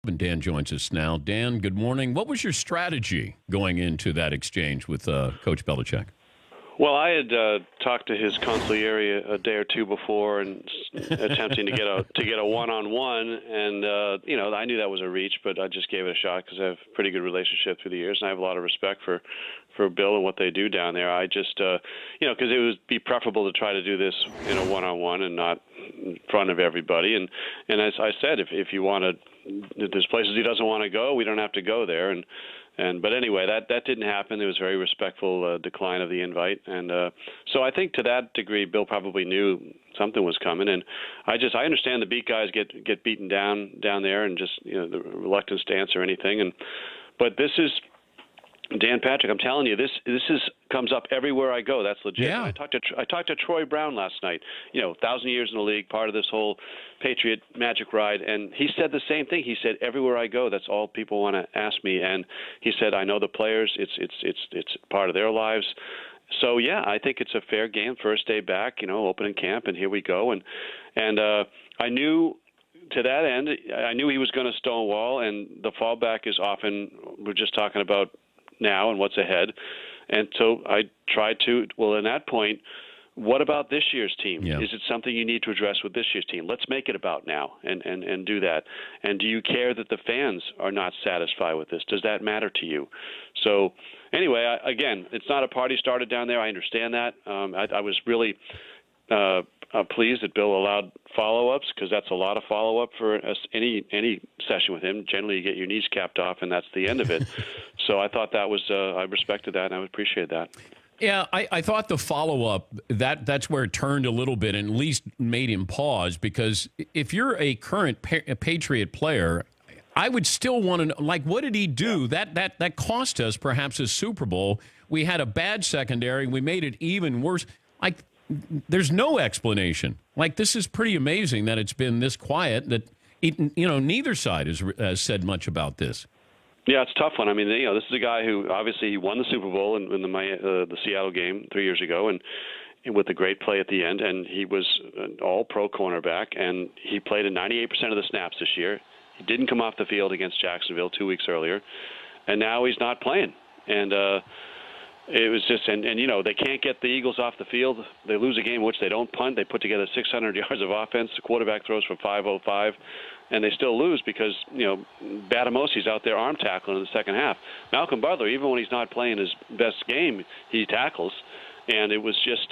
And Dan joins us now. Dan, good morning. What was your strategy going into that exchange with Coach Belichick? Well, I had talked to his consigliere a day or two before, and attempting to get a one-on-one, and I knew that was a reach, but I just gave it a shot because I have a pretty good relationship through the years, and I have a lot of respect for Bill and what they do down there. I just, because it would be preferable to try to do this in a one-on-one and not in front of everybody. And as I said, if you want to, if there's places he doesn't want to go, we don't have to go there. But anyway, that didn't happen. There was a very respectful decline of the invite, and so I think to that degree, Bill probably knew something was coming. And I understand the beat guys get beaten down there, and just the reluctance to answer anything. But this is Dan Patrick. I'm telling you, this comes up everywhere I go. That's legit. Yeah. I talked to Troy Brown last night. 1,000 years in the league, part of this whole Patriot magic ride, and he said the same thing. He said, everywhere I go, that's all people want to ask me. And he said, I know the players. It's part of their lives. So yeah, I think it's a fair game. First day back, opening camp, and here we go. And I knew. To that end, I knew he was going to stonewall, and the fallback is often we're just talking about now and what's ahead. And so I tried to, in that point, what about this year's team? Yeah. Is it something you need to address with this year's team? Let's make it about now and do that. And do you care that the fans are not satisfied with this? Does that matter to you? So anyway, again, it's not a party started down there. I understand that. I was really pleased that Bill allowed follow-ups, because that's a lot of follow-up for any session with him. Generally, you get your knees capped off, and that's the end of it. So I thought that was I respected that, and I would appreciate that. Yeah, I thought the follow-up, that's where it turned a little bit and at least made him pause, because if you're a current Patriot player, I would still want to know, what did he do? Yeah. That cost us perhaps a Super Bowl. We had a bad secondary. We made it even worse. There's no explanation. This is pretty amazing that it's been this quiet, that neither side has said much about this. Yeah, it's a tough one. I mean, this is a guy who obviously he won the Super Bowl in the Seattle game 3 years ago, and with a great play at the end, and he was an all-pro cornerback, and he played in 98% of the snaps this year. He didn't come off the field against Jacksonville 2 weeks earlier, and now he's not playing. And it was just, and they can't get the Eagles off the field. They lose a game in which they don't punt. They put together 600 yards of offense. The quarterback throws for 505, and they still lose because, Batamosi's out there arm tackling in the second half. Malcolm Butler, even when he's not playing his best game, he tackles. And it was just,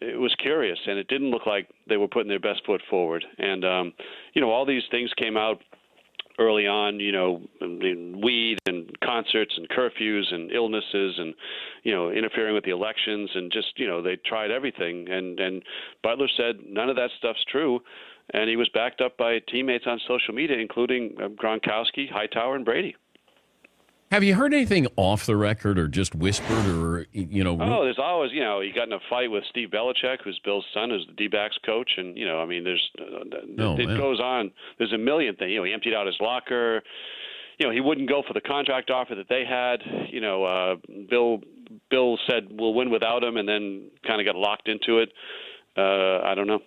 it was curious, and it didn't look like they were putting their best foot forward. And, all these things came out early on, weed and concerts and curfews and illnesses and, interfering with the elections, and just, they tried everything. And Butler said none of that stuff's true. And he was backed up by teammates on social media, including Gronkowski, Hightower, and Brady. Have you heard anything off the record or just whispered or, Oh, there's always, he got in a fight with Steve Belichick, who's Bill's son, who's the D-backs coach. And, it goes on. There's a million things. He emptied out his locker. He wouldn't go for the contract offer that they had. Bill said we'll win without him, and then kind of got locked into it. I don't know.